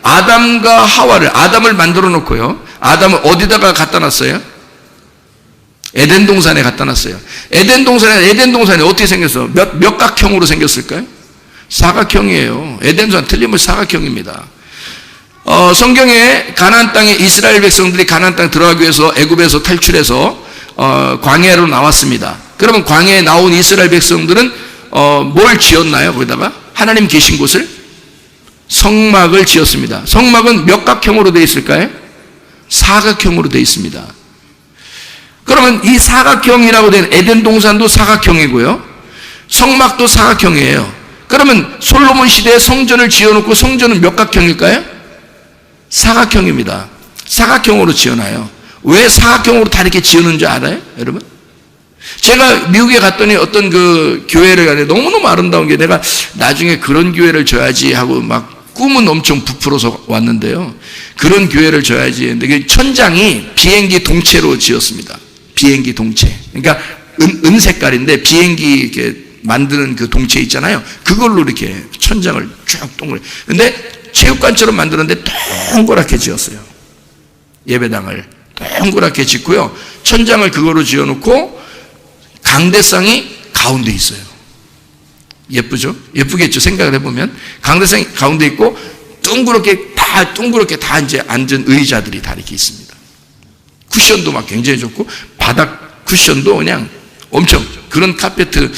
아담과 하와를, 아담을 만들어 놓고요. 아담을 어디다가 갖다 놨어요? 에덴 동산에 갖다 놨어요. 에덴 동산이 어떻게 생겼어? 몇 각형으로 생겼을까요? 사각형이에요. 에덴 동산 틀림없이 사각형입니다. 성경에 가나안 땅에 이스라엘 백성들이 가나안 땅에 들어가기 위해서 애굽에서 탈출해서 광야로 나왔습니다. 그러면 광야에 나온 이스라엘 백성들은 뭘 지었나요? 거기다가 하나님 계신 곳을 성막을 지었습니다. 성막은 몇 각형으로 되어 있을까요? 사각형으로 되어 있습니다. 그러면 이 사각형이라고 된 에덴 동산도 사각형이고요, 성막도 사각형이에요. 그러면 솔로몬 시대에 성전을 지어놓고 성전은 몇 각형일까요? 사각형입니다. 사각형으로 지어놔요. 왜 사각형으로 다 이렇게 지어놓은 줄 알아요, 여러분? 제가 미국에 갔더니 어떤 그 교회를 가는데 너무너무 아름다운 게, 내가 나중에 그런 교회를 줘야지 하고 막 꿈은 엄청 부풀어서 왔는데요. 그런 교회를 줘야지 했는데 천장이 비행기 동체로 지었습니다. 비행기 동체. 그러니까 은 색깔인데 비행기 이렇게 만드는 그 동체 있잖아요. 그걸로 이렇게 천장을 쭉 동그랗게. 근데 체육관처럼 만들었는데 동그랗게 지었어요. 예배당을 동그랗게 짓고요. 천장을 그거로 지어놓고 강대상이 가운데 있어요. 예쁘죠? 예쁘겠죠? 생각을 해보면. 강대상이 가운데 있고 둥그렇게 다 이제 앉은 의자들이 다 이렇게 있습니다. 쿠션도 막 굉장히 좋고, 바닥 쿠션도 그냥 엄청, 그런 카페트,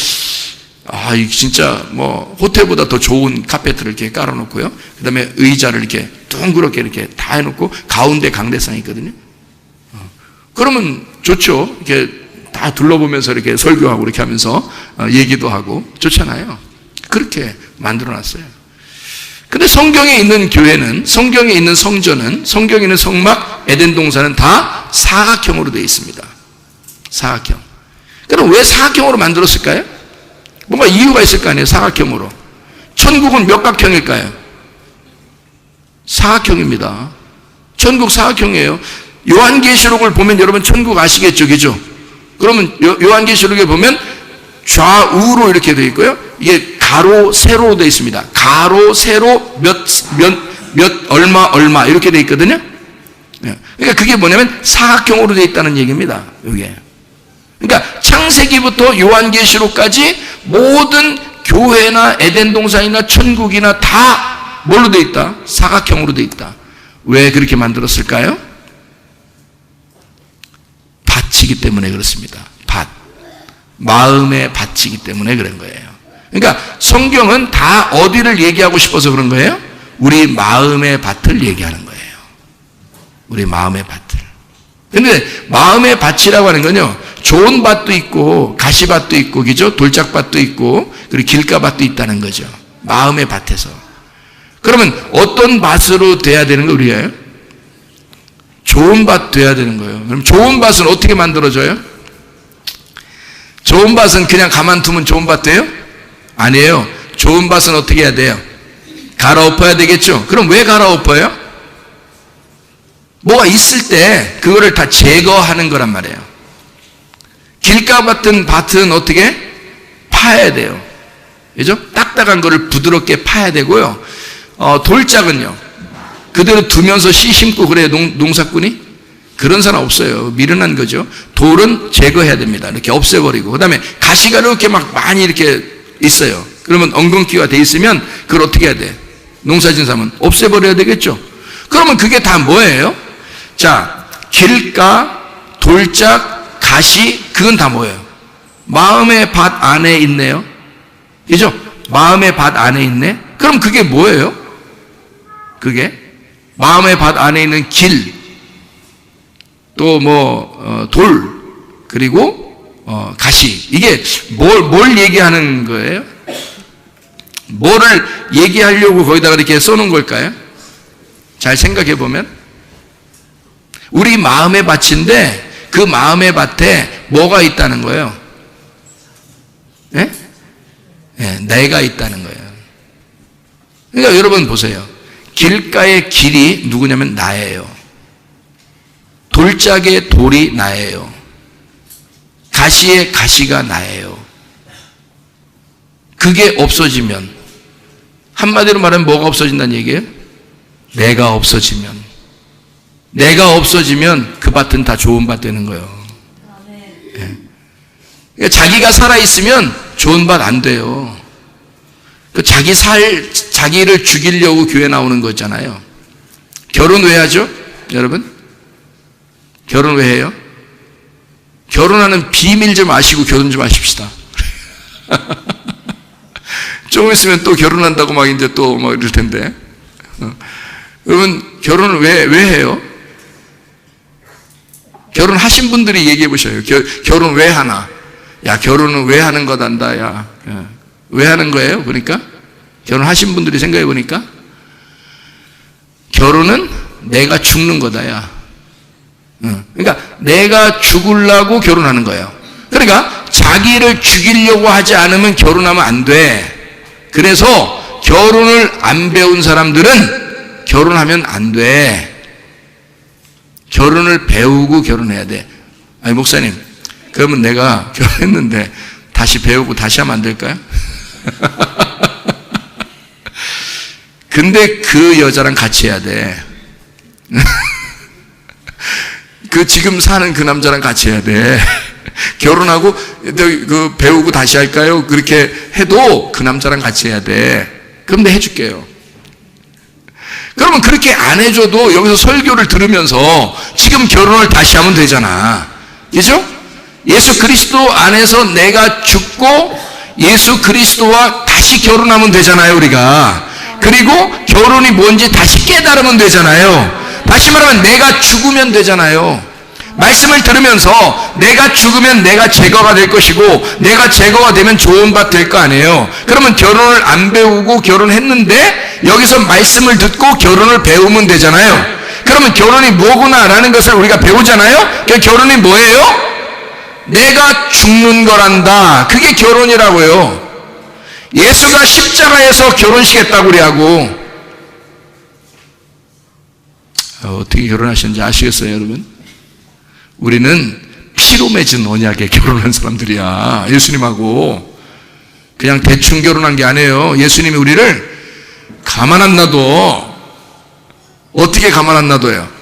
진짜 뭐 호텔보다 더 좋은 카페트를 이렇게 깔아놓고요. 그 다음에 의자를 이렇게 둥그렇게 이렇게 다 해놓고 가운데 강대상이 있거든요. 그러면 좋죠. 이렇게 다 둘러보면서 이렇게 설교하고 이렇게 하면서 얘기도 하고 좋잖아요. 그렇게 만들어놨어요. 근데 성경에 있는 교회는, 성경에 있는 성전은, 성경에 있는 성막, 에덴 동산은 다 사각형으로 되어 있습니다. 사각형. 그럼 왜 사각형으로 만들었을까요? 뭔가 이유가 있을 거 아니에요, 사각형으로. 천국은 몇 각형일까요? 사각형입니다. 천국 사각형이에요. 요한계시록을 보면 여러분 천국 아시겠죠, 그죠? 그러면 요한계시록에 보면 좌우로 이렇게 되어 있고요. 이게 가로, 세로로 되어 있습니다. 가로, 세로, 얼마 이렇게 되어 있거든요. 그러니까 그게 뭐냐면 사각형으로 되어 있다는 얘기입니다. 이게. 그러니까 창세기부터 요한계시록까지 모든 교회나 에덴 동산이나 천국이나 다 뭘로 되어 있다? 사각형으로 되어 있다. 왜 그렇게 만들었을까요? 밭이기 때문에 그렇습니다. 밭. 마음의 밭이기 때문에 그런 거예요. 그러니까 성경은 다 어디를 얘기하고 싶어서 그런 거예요? 우리 마음의 밭을 얘기하는 거예요. 우리 마음의 밭을. 근데 마음의 밭이라고 하는 건요, 좋은 밭도 있고 가시밭도 있고, 그죠? 돌짝밭도 있고, 그리고 길가밭도 있다는 거죠. 마음의 밭에서. 그러면 어떤 밭으로 돼야 되는 거 우리예요? 좋은 밭 돼야 되는 거예요. 그럼 좋은 밭은 어떻게 만들어져요? 좋은 밭은 그냥 가만두면 좋은 밭 돼요? 아니에요. 좋은 밭은 어떻게 해야 돼요? 갈아엎어야 되겠죠? 그럼 왜 갈아엎어요? 뭐가 있을 때 그거를 다 제거하는 거란 말이에요. 길가 같은 밭은 어떻게? 파야 돼요. 그죠? 딱딱한 거를 부드럽게 파야 되고요. 돌짝은요, 그대로 두면서 씨 심고 그래요, 농사꾼이? 그런 사람 없어요. 미련한 거죠. 돌은 제거해야 됩니다. 이렇게 없애버리고. 그 다음에 가시가 이렇게 막 많이 이렇게 있어요. 그러면 엉겅퀴가 돼 있으면 그걸 어떻게 해야 돼? 농사진 사람은 없애버려야 되겠죠. 그러면 그게 다 뭐예요? 자, 길가, 돌짝, 가시, 그건 다 뭐예요? 마음의 밭 안에 있네요. 그죠? 마음의 밭 안에 있네. 그럼 그게 뭐예요? 그게 마음의 밭 안에 있는 길, 또 돌, 그리고 가시. 이게 뭘 얘기하는 거예요? 뭐를 얘기하려고 거기다가 이렇게 써놓은 걸까요? 잘 생각해 보면 우리 마음의 밭인데 그 마음의 밭에 뭐가 있다는 거예요? 예? 예, 내가 있다는 거예요. 그러니까 여러분 보세요. 길가의 길이 누구냐면 나예요. 돌짝의 돌이 나예요. 가시의 가시가 나예요. 그게 없어지면, 한마디로 말하면 뭐가 없어진다는 얘기예요? 내가 없어지면 그 밭은 다 좋은 밭 되는 거예요. 예. 그러니까 자기가 살아있으면 좋은 밭 안 돼요. 자기를 죽이려고 교회 나오는 거잖아요. 결혼 왜 하죠? 여러분? 결혼 왜 해요? 결혼하는 비밀 좀 아시고 결혼 좀 하십시다. 조금 있으면 또 결혼한다고 막 이제 또 막 이럴 텐데. 여러분, 결혼을 왜 해요? 결혼하신 분들이 얘기해 보셔요. 결혼 왜 하나? 야, 결혼은 왜 하는 거단다, 야. 왜 하는 거예요? 그러니까? 결혼하신 분들이 생각해 보니까 결혼은 내가 죽는 거다, 야. 그러니까 내가 죽으려고 결혼하는 거예요. 그러니까 자기를 죽이려고 하지 않으면 결혼하면 안 돼. 그래서 결혼을 안 배운 사람들은 결혼하면 안 돼. 결혼을 배우고 결혼해야 돼. 아니, 목사님, 그러면 내가 결혼했는데 다시 배우고 다시 하면 안 될까요? 근데 그 여자랑 같이 해야 돼. 지금 사는 그 남자랑 같이 해야 돼. 결혼하고 배우고 다시 할까요? 그렇게 해도 그 남자랑 같이 해야 돼. 그럼 내가 해줄게요. 그러면 그렇게 안 해줘도 여기서 설교를 들으면서 지금 결혼을 다시 하면 되잖아. 그죠? 예수 그리스도 안에서 내가 죽고 예수 그리스도와 다시 결혼하면 되잖아요, 우리가. 그리고 결혼이 뭔지 다시 깨달으면 되잖아요. 다시 말하면 내가 죽으면 되잖아요. 말씀을 들으면서 내가 죽으면 내가 제거가 될 것이고 내가 제거가 되면 좋은 밭 될 거 아니에요. 그러면 결혼을 안 배우고 결혼했는데 여기서 말씀을 듣고 결혼을 배우면 되잖아요. 그러면 결혼이 뭐구나라는 것을 우리가 배우잖아요. 그러니까 결혼이 뭐예요? 내가 죽는 거란다. 그게 결혼이라고요. 예수가 십자가에서 결혼식 했다고 그래하고. 어떻게 결혼하셨는지 아시겠어요, 여러분? 우리는 피로 맺은 언약에 결혼한 사람들이야. 예수님하고 그냥 대충 결혼한 게 아니에요. 예수님이 우리를 가만 안 놔둬. 어떻게 가만 안 놔둬요?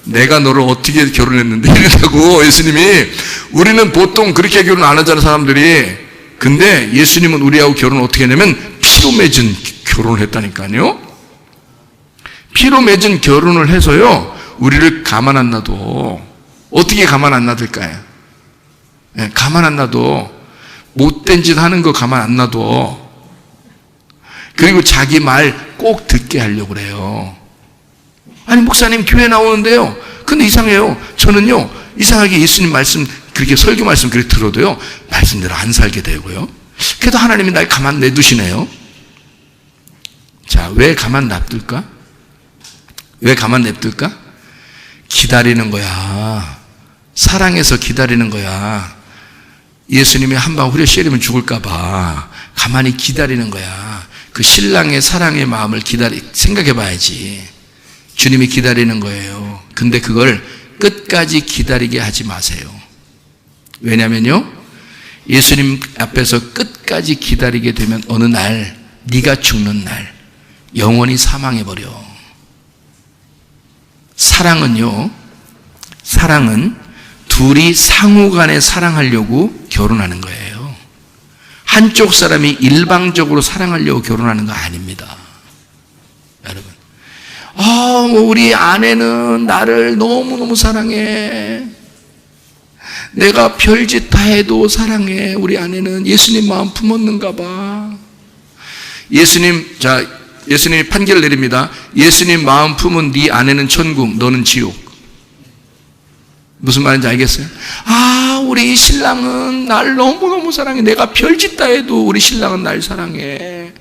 내가 너를 어떻게 결혼했는데 이러다고. 예수님이. 우리는 보통 그렇게 결혼 안 하잖아요, 사람들이. 근데 예수님은 우리하고 결혼을 어떻게 했냐면 피로 맺은 결혼을 했다니까요. 피로 맺은 결혼을 해서요, 우리를 가만 안 놔둬. 어떻게 가만 안 놔둘까요? 네, 가만 안 놔둬. 못된 짓 하는 거 가만 안 놔둬. 그리고 자기 말 꼭 듣게 하려고 그래요. 아니, 목사님 교회 나오는데요, 근데 이상해요. 저는요, 이상하게 예수님 말씀, 그렇게 설교 말씀 그렇게 들어도요, 말씀대로 안 살게 되고요. 그래도 하나님이 날 가만 내두시네요. 자, 왜 가만 놔둘까? 왜 가만 냅둘까? 기다리는 거야. 사랑해서 기다리는 거야. 예수님이 한 방 후려 씨리면 죽을까봐 가만히 기다리는 거야. 그 신랑의 사랑의 마음을 생각해 봐야지. 주님이 기다리는 거예요. 근데 그걸 끝까지 기다리게 하지 마세요. 왜냐면요, 예수님 앞에서 끝까지 기다리게 되면 어느 날, 네가 죽는 날, 영원히 사망해버려. 사랑은 둘이 상호간에 사랑하려고 결혼하는 거예요. 한쪽 사람이 일방적으로 사랑하려고 결혼하는 거 아닙니다. 여러분, 우리 아내는 나를 너무너무 사랑해. 내가 별짓 다 해도 사랑해. 우리 아내는 예수님 마음 품었는가 봐. 예수님이 판결을 내립니다. 예수님 마음 품은 네 아내는 천국, 너는 지옥. 무슨 말인지 알겠어요? 우리 신랑은 날 너무너무 사랑해. 내가 별짓 다 해도 우리 신랑은 날 사랑해.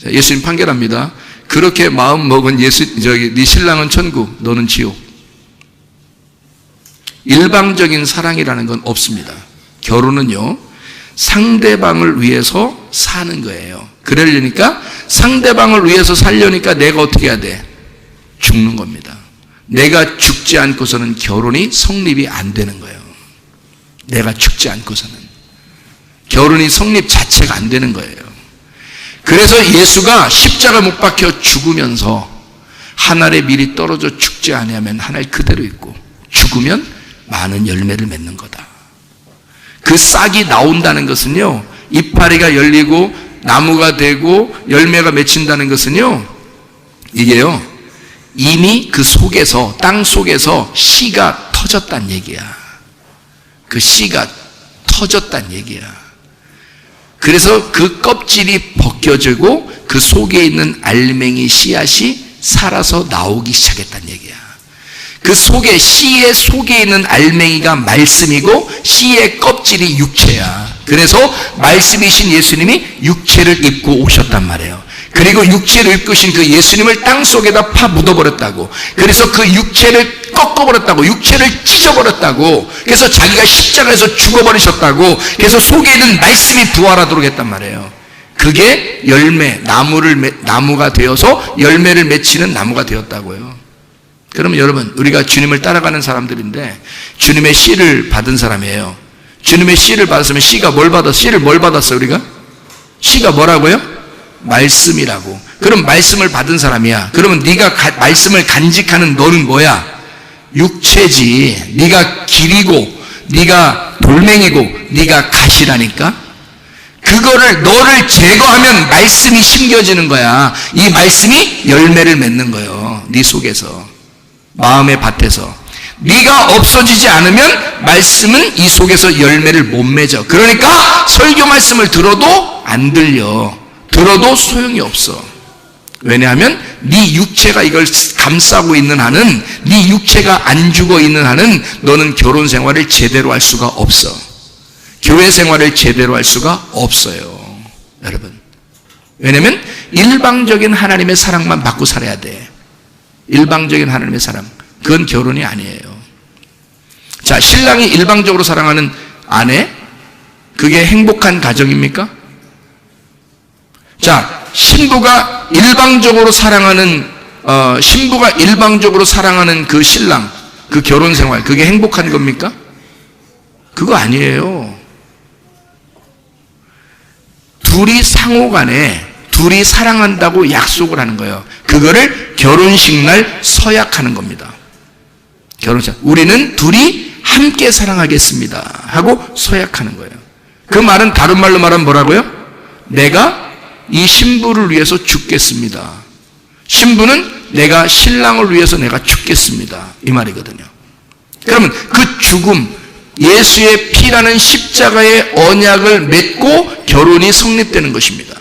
예수님 판결합니다. 그렇게 마음 먹은 네 신랑은 천국, 너는 지옥. 일방적인 사랑이라는 건 없습니다. 결혼은요, 상대방을 위해서 사는 거예요. 그러려니까, 상대방을 위해서 살려니까 내가 어떻게 해야 돼? 죽는 겁니다. 내가 죽지 않고서는 결혼이 성립이 안 되는 거예요. 내가 죽지 않고서는 결혼이 성립 자체가 안 되는 거예요. 그래서 예수가 십자가 못 박혀 죽으면서 하늘에 미리 떨어져 죽지 아니하면 하늘 그대로 있고 죽으면 많은 열매를 맺는 거다. 그 싹이 나온다는 것은요, 이파리가 열리고 나무가 되고 열매가 맺힌다는 것은요, 이게요, 이미 그 속에서, 땅 속에서 씨가 터졌단 얘기야. 그 씨가 터졌단 얘기야. 그래서 그 껍질이 벗겨지고 그 속에 있는 알맹이 씨앗이 살아서 나오기 시작했단 얘기야. 그 속에, 씨의 속에 있는 알맹이가 말씀이고 씨의 껍질이 육체야. 그래서 말씀이신 예수님이 육체를 입고 오셨단 말이에요. 그리고 육체를 입으신 그 예수님을 땅 속에다 파 묻어버렸다고. 그래서 그 육체를 꺾어버렸다고. 육체를 찢어버렸다고. 그래서 자기가 십자가에서 죽어버리셨다고. 그래서 속에 있는 말씀이 부활하도록 했단 말이에요. 그게 열매, 나무가 되어서 열매를 맺히는 나무가 되었다고요. 그러면 여러분, 우리가 주님을 따라가는 사람들인데 주님의 씨를 받은 사람이에요. 주님의 씨를 받았으면 씨가 뭘 받았어? 씨를 뭘 받았어 우리가? 씨가 뭐라고요? 말씀이라고. 그럼 말씀을 받은 사람이야. 그러면 네가 말씀을 간직하는 너는 뭐야? 육체지. 네가 길이고 네가 돌멩이고 네가 가시라니까. 그거를 너를 제거하면 말씀이 심겨지는 거야. 이 말씀이 열매를 맺는 거예요. 네 속에서, 마음의 밭에서. 네가 없어지지 않으면 말씀은 이 속에서 열매를 못 맺어. 그러니까 설교 말씀을 들어도 안 들려. 들어도 소용이 없어. 왜냐하면 네 육체가 이걸 감싸고 있는 한은, 네 육체가 안 죽어 있는 한은 너는 결혼 생활을 제대로 할 수가 없어. 교회 생활을 제대로 할 수가 없어요. 여러분, 왜냐하면 일방적인 하나님의 사랑만 받고 살아야 돼. 일방적인 하나님의 사랑, 그건 결혼이 아니에요. 자, 신랑이 일방적으로 사랑하는 아내, 그게 행복한 가정입니까? 자, 신부가 일방적으로 사랑하는 그 신랑, 그 결혼 생활, 그게 행복한 겁니까? 그거 아니에요. 둘이 상호간에 둘이 사랑한다고 약속을 하는 거예요. 그거를 결혼식 날 서약하는 겁니다. 결혼식, 우리는 둘이 함께 사랑하겠습니다 하고 서약하는 거예요. 그 말은 다른 말로 말하면 뭐라고요? 내가 이 신부를 위해서 죽겠습니다. 신부는 내가 신랑을 위해서 내가 죽겠습니다, 이 말이거든요. 그러면 그 죽음, 예수의 피라는 십자가의 언약을 맺고 결혼이 성립되는 것입니다.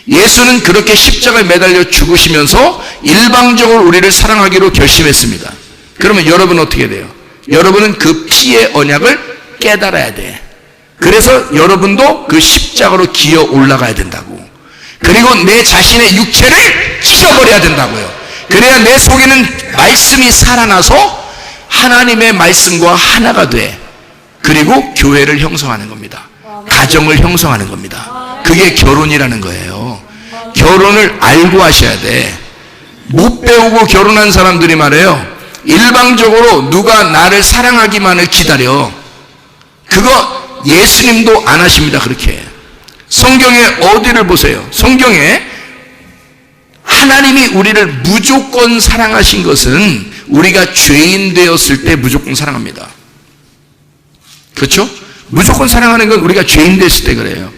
예수는 그렇게 십자가에 매달려 죽으시면서 일방적으로 우리를 사랑하기로 결심했습니다. 그러면 여러분은 어떻게 돼요? 여러분은 그 피의 언약을 깨달아야 돼. 그래서 여러분도 그 십자가로 기어 올라가야 된다고. 그리고 내 자신의 육체를 찢어버려야 된다고요. 그래야 내 속에는 말씀이 살아나서 하나님의 말씀과 하나가 돼. 그리고 교회를 형성하는 겁니다. 가정을 형성하는 겁니다. 그게 결혼이라는 거예요. 결혼을 알고 하셔야 돼. 못 배우고 결혼한 사람들이 말해요, 일방적으로 누가 나를 사랑하기만을 기다려. 그거 예수님도 안 하십니다. 그렇게. 성경에 어디를 보세요? 성경에 하나님이 우리를 무조건 사랑하신 것은 우리가 죄인 되었을 때 무조건 사랑합니다. 그렇죠? 무조건 사랑하는 건 우리가 죄인 됐을 때 그래요.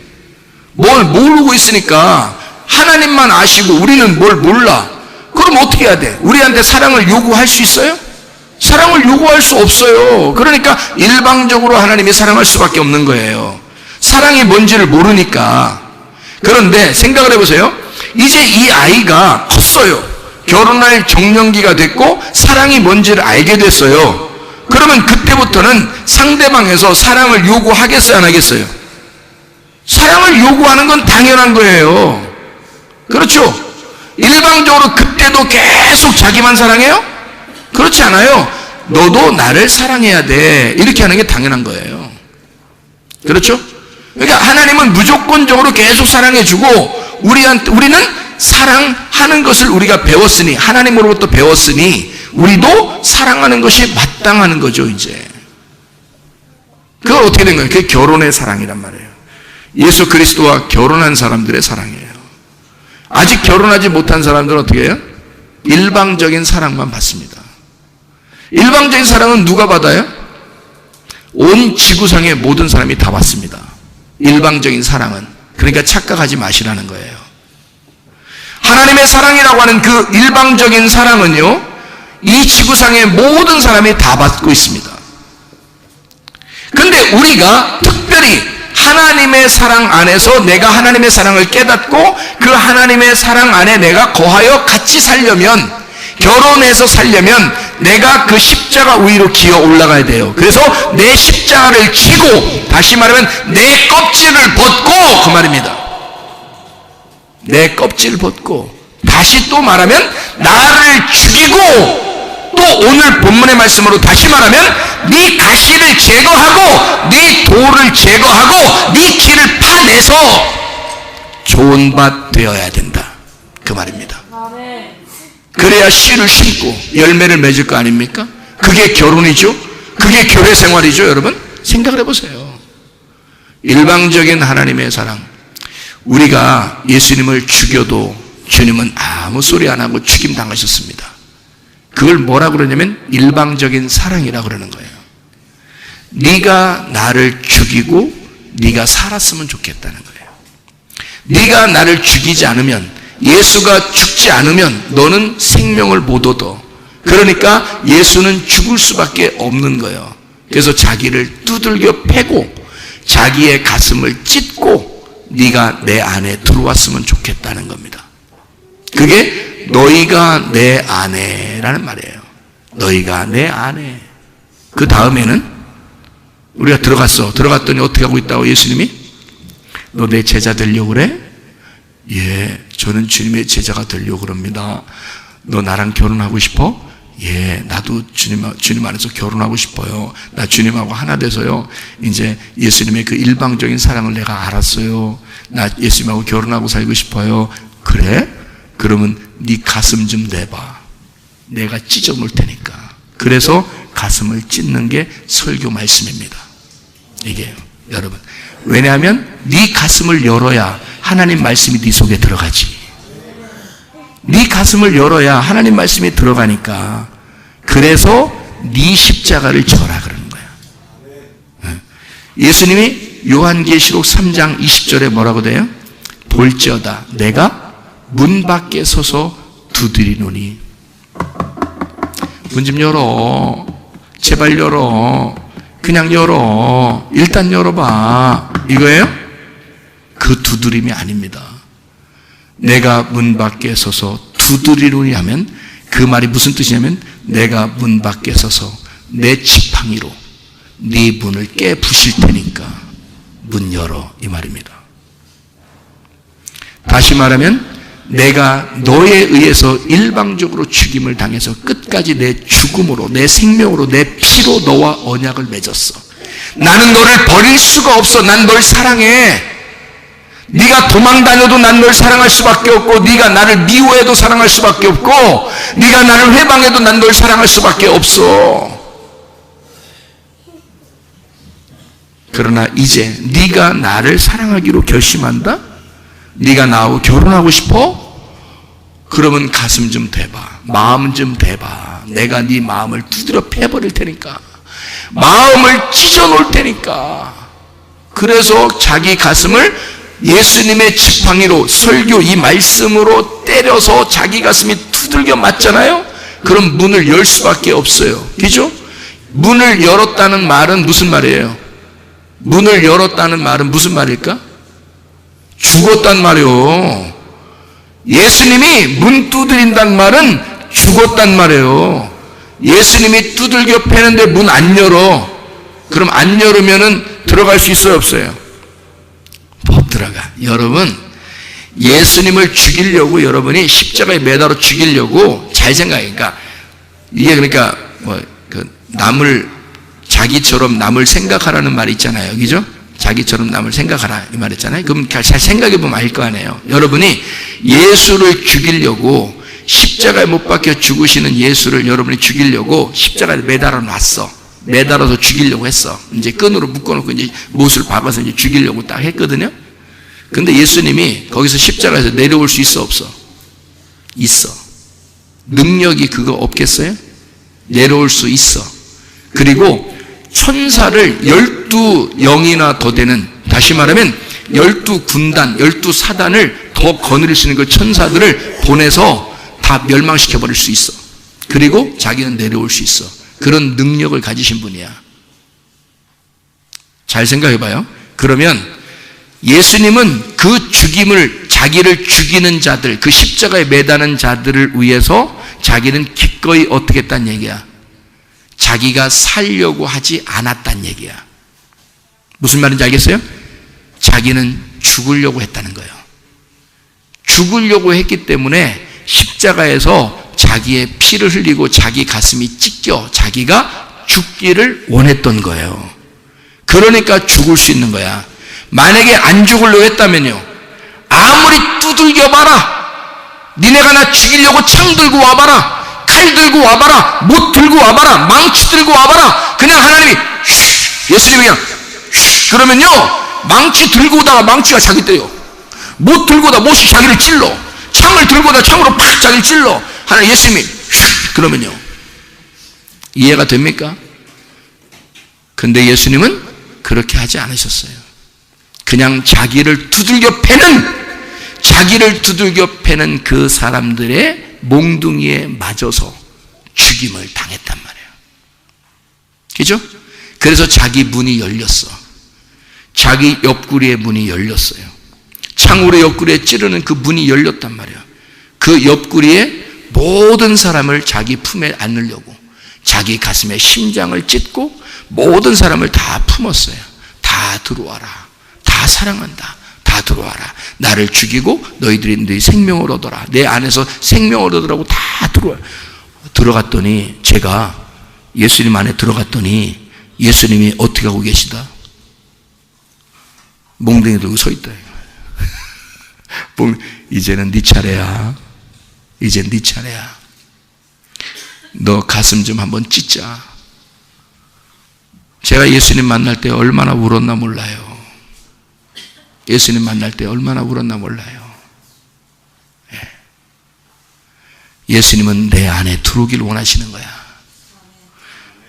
뭘 모르고 있으니까 하나님만 아시고 우리는 뭘 몰라. 그럼 어떻게 해야 돼? 우리한테 사랑을 요구할 수 있어요? 사랑을 요구할 수 없어요. 그러니까 일방적으로 하나님이 사랑할 수밖에 없는 거예요. 사랑이 뭔지를 모르니까. 그런데 생각을 해보세요. 이제 이 아이가 컸어요. 결혼할 정년기가 됐고 사랑이 뭔지를 알게 됐어요. 그러면 그때부터는 상대방에서 사랑을 요구하겠어요, 안 하겠어요? 사랑을 요구하는 건 당연한 거예요. 그렇죠? 일방적으로 그때도 계속 자기만 사랑해요? 그렇지 않아요. 너도 나를 사랑해야 돼, 이렇게 하는 게 당연한 거예요. 그렇죠? 그러니까 하나님은 무조건적으로 계속 사랑해주고 우리는 사랑하는 것을 우리가 배웠으니, 하나님으로부터 배웠으니 우리도 사랑하는 것이 마땅하는 거죠. 이제 그거 어떻게 된 거예요? 그게 결혼의 사랑이란 말이에요. 예수 그리스도와 결혼한 사람들의 사랑이에요. 아직 결혼하지 못한 사람들은 어떻게 해요? 일방적인 사랑만 받습니다. 일방적인 사랑은 누가 받아요? 온 지구상의 모든 사람이 다 받습니다. 일방적인 사랑은. 그러니까 착각하지 마시라는 거예요. 하나님의 사랑이라고 하는 그 일방적인 사랑은요, 이 지구상의 모든 사람이 다 받고 있습니다. 근데 우리가 특별히 하나님의 사랑 안에서 내가 하나님의 사랑을 깨닫고 그 하나님의 사랑 안에 내가 거하여 같이 살려면, 결혼해서 살려면 내가 그 십자가 위로 기어 올라가야 돼요. 그래서 내 십자가를 지고, 다시 말하면 내 껍질을 벗고, 그 말입니다. 내 껍질을 벗고, 다시 또 말하면 나를 죽이고, 또 오늘 본문의 말씀으로 다시 말하면 네 가시를 제거하고 네 돌을 제거하고 네 길을 파내서 좋은 밭 되어야 된다, 그 말입니다. 그래야 씨를 심고 열매를 맺을 거 아닙니까? 그게 결혼이죠. 그게 교회 생활이죠. 여러분 생각을 해보세요. 일방적인 하나님의 사랑. 우리가 예수님을 죽여도 주님은 아무 소리 안 하고 죽임 당하셨습니다. 그걸 뭐라 그러냐면 일방적인 사랑이라 그러는 거예요. 네가 나를 죽이고 네가 살았으면 좋겠다는 거예요. 네가 나를 죽이지 않으면, 예수가 죽지 않으면 너는 생명을 못 얻어. 그러니까 예수는 죽을 수밖에 없는 거예요. 그래서 자기를 두들겨 패고 자기의 가슴을 찢고 네가 내 안에 들어왔으면 좋겠다는 겁니다. 그게 너희가 내 아내라는 말이에요. 너희가 내 아내. 그 다음에는 우리가 들어갔더니 어떻게 하고 있다고 예수님이? 너 내 제자 되려고 그래? 예, 저는 주님의 제자가 되려고 그럽니다. 너 나랑 결혼하고 싶어? 예, 나도 주님 안에서 결혼하고 싶어요. 나 주님하고 하나 돼서요, 이제 예수님의 그 일방적인 사랑을 내가 알았어요. 나 예수님하고 결혼하고 살고 싶어요. 그래? 그러면 네 가슴 좀 내봐. 내가 찢어 놓을 테니까. 그래서 가슴을 찢는 게 설교 말씀입니다. 이게요, 여러분. 왜냐하면 네 가슴을 열어야 하나님 말씀이 네 속에 들어가지. 네 가슴을 열어야 하나님 말씀이 들어가니까. 그래서 네 십자가를 져라 그러는 거야. 예수님이 요한계시록 3장 20절에 뭐라고 돼요? 볼지어다 내가 문 밖에 서서 두드리노니. 문 좀 열어. 제발 열어. 그냥 열어. 일단 열어봐. 이거예요? 그 두드림이 아닙니다. 내가 문 밖에 서서 두드리노니 하면 그 말이 무슨 뜻이냐면 내가 문 밖에 서서 내 지팡이로 네 문을 깨 부실 테니까 문 열어, 이 말입니다. 다시 말하면 내가 너에 의해서 일방적으로 죽임을 당해서 끝까지 내 죽음으로, 내 생명으로, 내 피로 너와 언약을 맺었어. 나는 너를 버릴 수가 없어. 난 널 사랑해. 네가 도망 다녀도 난 널 사랑할 수밖에 없고, 네가 나를 미워해도 사랑할 수밖에 없고, 네가 나를 회방해도 난 널 사랑할 수밖에 없어. 그러나 이제 네가 나를 사랑하기로 결심한다? 네가 나하고 결혼하고 싶어? 그러면 가슴 좀 대봐. 마음 좀 대봐. 내가 네 마음을 두드려 패버릴 테니까. 마음을 찢어 놓을 테니까. 그래서 자기 가슴을 예수님의 지팡이로, 설교 이 말씀으로 때려서 자기 가슴이 두들겨 맞잖아요. 그럼 문을 열 수밖에 없어요. 그죠? 문을 열었다는 말은 무슨 말이에요? 문을 열었다는 말은 무슨 말일까? 죽었단 말이에요. 예수님이 문 두드린단 말은 죽었단 말이에요. 예수님이 두들겨 패는데 문 안 열어. 그럼 안 열으면은 들어갈 수 있어요, 없어요? 못 들어가. 여러분, 예수님을 죽이려고 여러분이 십자가에 매달아 죽이려고 잘 생각하니까, 이게 그러니까 남을, 자기처럼 남을 생각하라는 말이 있잖아요. 그죠? 자기처럼 남을 생각하라 이 말 있잖아요. 그럼 잘 생각해 보면 알 거 아니에요. 여러분이 예수를 죽이려고, 십자가에 못 박혀 죽으시는 예수를 여러분이 죽이려고 십자가에 매달아 놨어. 매달아서 죽이려고 했어. 이제 끈으로 묶어놓고 이제 못을 박아서 이제 죽이려고 딱 했거든요. 근데 예수님이 거기서 십자가에서 내려올 수 있어, 없어? 있어. 능력이 그거 없겠어요? 내려올 수 있어. 그리고 천사를 12영이나 더 되는, 다시 말하면 12군단, 12사단을 더 거느릴 수 있는 그 천사들을 보내서 다 멸망시켜 버릴 수 있어. 그리고 자기는 내려올 수 있어. 그런 능력을 가지신 분이야. 잘 생각해 봐요. 그러면 예수님은 그 죽임을, 자기를 죽이는 자들, 그 십자가에 매다는 자들을 위해서 자기는 기꺼이 어떻게 했단 얘기야? 자기가 살려고 하지 않았단 얘기야. 무슨 말인지 알겠어요? 자기는 죽으려고 했다는 거예요. 죽으려고 했기 때문에 십자가에서 자기의 피를 흘리고 자기 가슴이 찢겨 자기가 죽기를 원했던 거예요. 그러니까 죽을 수 있는 거야. 만약에 안 죽으려고 했다면요, 아무리 두들겨봐라, 니네가 나 죽이려고 창 들고 와봐라, 칼 들고 와봐라, 못 들고 와봐라, 망치 들고 와봐라, 그냥 하나님이 예수님이 그냥 그러면요, 망치 들고 오다가 망치가 자기 때요, 못 들고 오다 못이 자기를 찔러, 창을 들고 오다 창으로 팍 자기를 찔러. 하나님 예수님이 그러면요, 이해가 됩니까? 근데 예수님은 그렇게 하지 않으셨어요. 그냥 자기를 두들겨 패는 그 사람들의 몽둥이에 맞아서 죽임을 당했단 말이에요. 그죠? 그래서 자기 문이 열렸어. 자기 옆구리의 문이 열렸어요. 창으로 옆구리에 찌르는 그 문이 열렸단 말이에요. 그 옆구리에 모든 사람을 자기 품에 안으려고 자기 가슴에 심장을 찢고 모든 사람을 다 품었어요. 다 들어와라. 다 사랑한다. 다 들어와라. 나를 죽이고 너희들이 네 생명을 얻어라. 내 안에서 생명을 얻으라고 다 들어갔더니, 제가 예수님 안에 들어갔더니 예수님이 어떻게 하고 계시다? 몽둥이 들고 서 있다. 이제는 네 차례야. 이제 네 차례야. 너 가슴 좀 한번 찢자. 제가 예수님 만날 때 얼마나 울었나 몰라요. 예수님 만날 때 얼마나 울었나 몰라요. 예수님은 내 안에 들어오기를 원하시는 거야.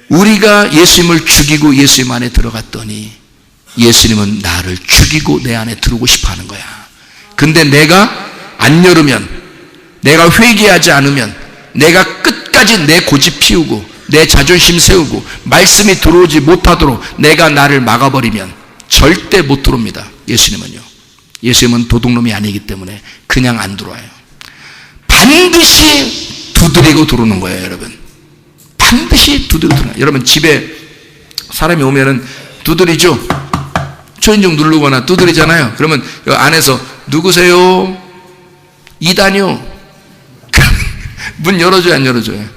우리가 예수님을 죽이고 예수님 안에 들어갔더니 예수님은 나를 죽이고 내 안에 들어오고 싶어 하는 거야. 근데 내가 안 열으면, 내가 회개하지 않으면, 내가 끝까지 내 고집 피우고 내 자존심 세우고 말씀이 들어오지 못하도록 내가 나를 막아버리면 절대 못 들어옵니다. 예수님은요. 예수님은 도둑놈이 아니기 때문에 그냥 안 들어와요. 반드시 두드리고 들어오는 거예요, 여러분. 반드시 두드리고 들어와요. 여러분, 집에 사람이 오면은 두드리죠? 초인종 누르거나 두드리잖아요. 그러면 안에서 누구세요? 이단요. 문 열어줘요, 안 열어줘요?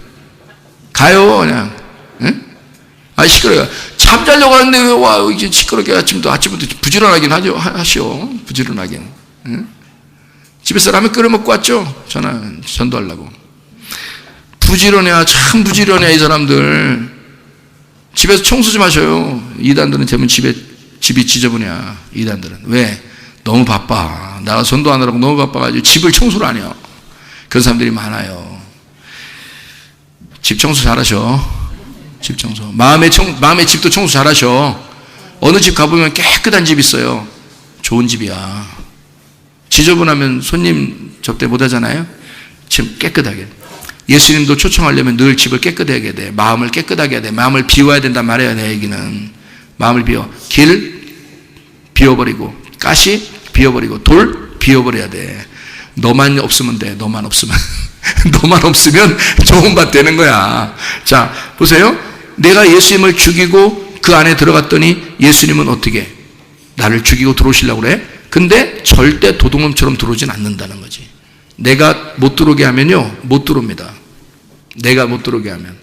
가요, 그냥. 응? 아, 시끄러워요. 잠자려고 하는데 왜 와, 이제 시끄럽게 아침부터 부지런하긴 하시오. 부지런하긴. 응? 집에서 라면 끓여 먹고 왔죠? 전도하려고. 부지런해, 참 부지런해, 이 사람들. 집에서 청소 좀 하셔요. 이단들은 대부분 집이 지저분해. 이단들은. 왜? 너무 바빠. 나가 전도하느라고 너무 바빠가지고 집을 청소를 안 해요. 그런 사람들이 많아요. 집 청소 잘하셔. 집 청소. 마음의 집도 청소 잘하셔. 어느 집 가보면 깨끗한 집 있어요. 좋은 집이야. 지저분하면 손님 접대 못 하잖아요. 지금 깨끗하게. 예수님도 초청하려면 늘 집을 깨끗하게 돼. 마음을 깨끗하게 해야 돼. 마음을 비워야 된단 말이에요, 내 얘기는. 마음을 비워. 길 비워버리고, 가시 비워버리고, 돌 비워버려야 돼. 너만 없으면 돼. 너만 없으면. 너만 없으면 좋은 밭 되는 거야. 자, 보세요. 내가 예수님을 죽이고 그 안에 들어갔더니 예수님은 어떻게? 나를 죽이고 들어오시려고 그래? 근데 절대 도둑놈처럼 들어오진 않는다는 거지. 내가 못 들어오게 하면요, 못 들어옵니다. 내가 못 들어오게 하면.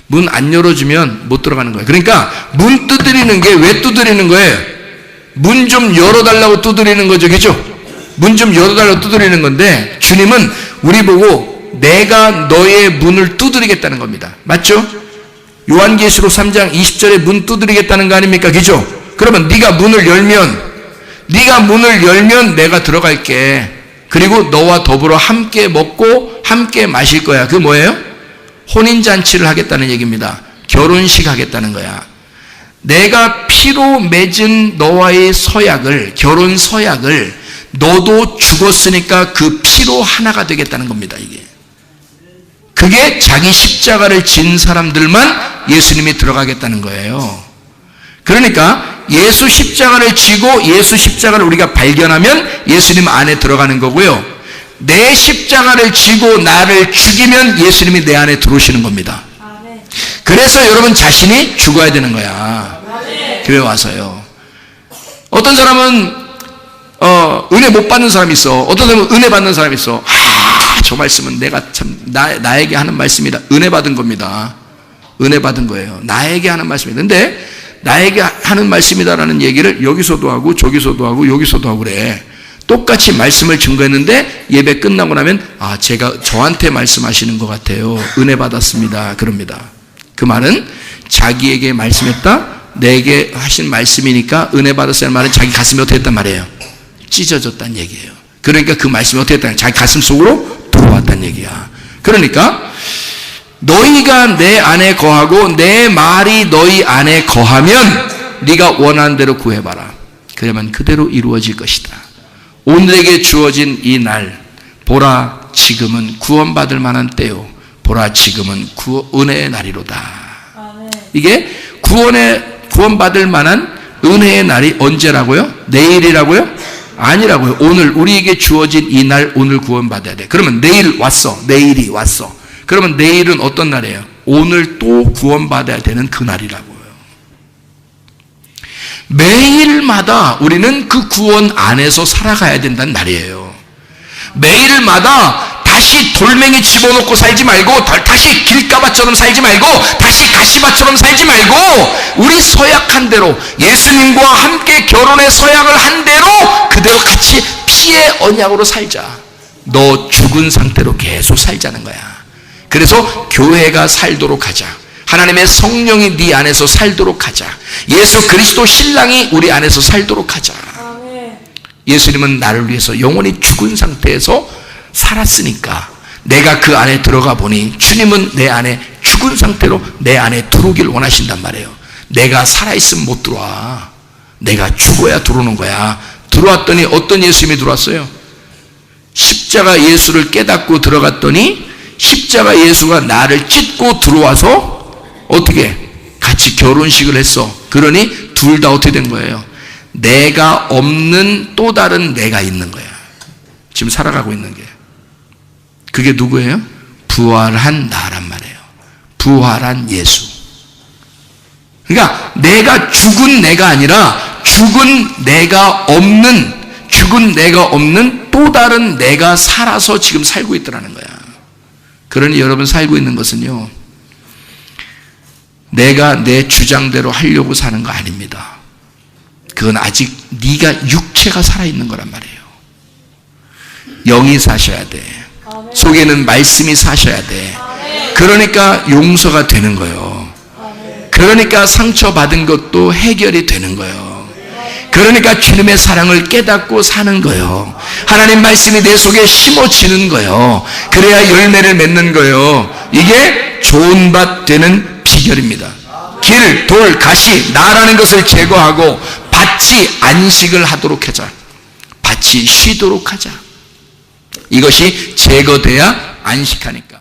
문 안 열어주면 못 들어가는 거예요. 그러니까 문 두드리는 게 왜 두드리는 거예요? 문 좀 열어달라고 두드리는 거죠. 그죠? 문 좀 열어달라고 두드리는 건데, 주님은 우리 보고 내가 너의 문을 두드리겠다는 겁니다. 맞죠? 요한계시록 3장 20절에 문 두드리겠다는 거 아닙니까? 그죠? 그러면 네가 문을 열면 네가 문을 열면 내가 들어갈게. 그리고 너와 더불어 함께 먹고 함께 마실 거야. 그게 뭐예요? 혼인잔치를 하겠다는 얘기입니다. 결혼식 하겠다는 거야. 내가 피로 맺은 너와의 서약을, 결혼 서약을 너도 죽었으니까 그 피로 하나가 되겠다는 겁니다. 이게. 그게 자기 십자가를 진 사람들만 예수님이 들어가겠다는 거예요. 그러니까 예수 십자가를 지고 예수 십자가를 우리가 발견하면 예수님 안에 들어가는 거고요. 내 십자가를 지고 나를 죽이면 예수님이 내 안에 들어오시는 겁니다. 그래서 여러분 자신이 죽어야 되는 거야. 교회 와서요. 어떤 사람은 은혜 못 받는 사람이 있어. 어떤 사람은 은혜 받는 사람이 있어. 저 말씀은 내가 참 나에게 하는 말씀이다. 은혜 받은 겁니다. 은혜 받은 거예요. 나에게 하는 말씀이다. 근데 나에게 하는 말씀이다라는 얘기를 여기서도 하고 저기서도 하고 여기서도 하고 그래. 똑같이 말씀을 증거했는데 예배 끝나고 나면 제가 저한테 말씀하시는 것 같아요. 은혜 받았습니다. 그럽니다. 그 말은 자기에게 말씀했다. 내게 하신 말씀이니까 은혜 받았다는 말은 자기 가슴이 어떻게 했단 말이에요? 찢어졌다는 얘기예요. 그러니까 그 말씀이 어떻게 했다는 자기 가슴 속으로 들어왔다는 얘기야. 그러니까 너희가 내 안에 거하고 내 말이 너희 안에 거하면 네가 원하는 대로 구해봐라. 그러면 그대로 이루어질 것이다. 오늘에게 주어진 이 날, 보라 지금은 구원받을 만한 때요. 보라 지금은 은혜의 날이로다. 이게 구원받을 만한 은혜의 날이 언제라고요? 내일이라고요? 아니라고요. 오늘 우리에게 주어진 이 날 오늘 구원받아야 돼. 그러면 내일 왔어. 내일이 왔어. 그러면 내일은 어떤 날이에요? 오늘 또 구원받아야 되는 그 날이라고요. 매일마다 우리는 그 구원 안에서 살아가야 된다는 날이에요. 매일마다 다시 돌멩이 집어넣고 살지 말고 다시 길가밭처럼 살지 말고 다시 가시밭처럼 살지 말고 우리 서약한 대로 예수님과 함께 결혼의 서약을 한 대로 그대로 같이 피의 언약으로 살자. 너 죽은 상태로 계속 살자는 거야. 그래서 교회가 살도록 하자. 하나님의 성령이 네 안에서 살도록 하자. 예수 그리스도 신랑이 우리 안에서 살도록 하자. 예수님은 나를 위해서 영원히 죽은 상태에서 살았으니까 내가 그 안에 들어가 보니 주님은 내 안에 죽은 상태로 내 안에 들어오길 원하신단 말이에요. 내가 살아있으면 못 들어와. 내가 죽어야 들어오는 거야. 들어왔더니 어떤 예수님이 들어왔어요? 십자가 예수를 깨닫고 들어갔더니 십자가 예수가 나를 찢고 들어와서 어떻게 같이 결혼식을 했어. 그러니 둘 다 어떻게 된 거예요? 내가 없는 또 다른 내가 있는 거야. 지금 살아가고 있는 게. 그게 누구예요? 부활한 나란 말이에요. 부활한 예수. 그러니까 내가 죽은 내가 아니라 죽은 내가 없는 또 다른 내가 살아서 지금 살고 있더라는 거야. 그러니 여러분 살고 있는 것은요, 내가 내 주장대로 하려고 사는 거 아닙니다. 그건 아직 네가 육체가 살아있는 거란 말이에요. 영이 사셔야 돼. 속에는 말씀이 사셔야 돼. 그러니까 용서가 되는 거예요. 그러니까 상처받은 것도 해결이 되는 거예요. 그러니까 주님의 사랑을 깨닫고 사는 거예요. 하나님 말씀이 내 속에 심어지는 거예요. 그래야 열매를 맺는 거예요. 이게 좋은 밭 되는 비결입니다. 길, 돌, 가시, 나라는 것을 제거하고 밭이 안식을 하도록 하자. 밭이 쉬도록 하자. 이것이 제거돼야 안식하니까.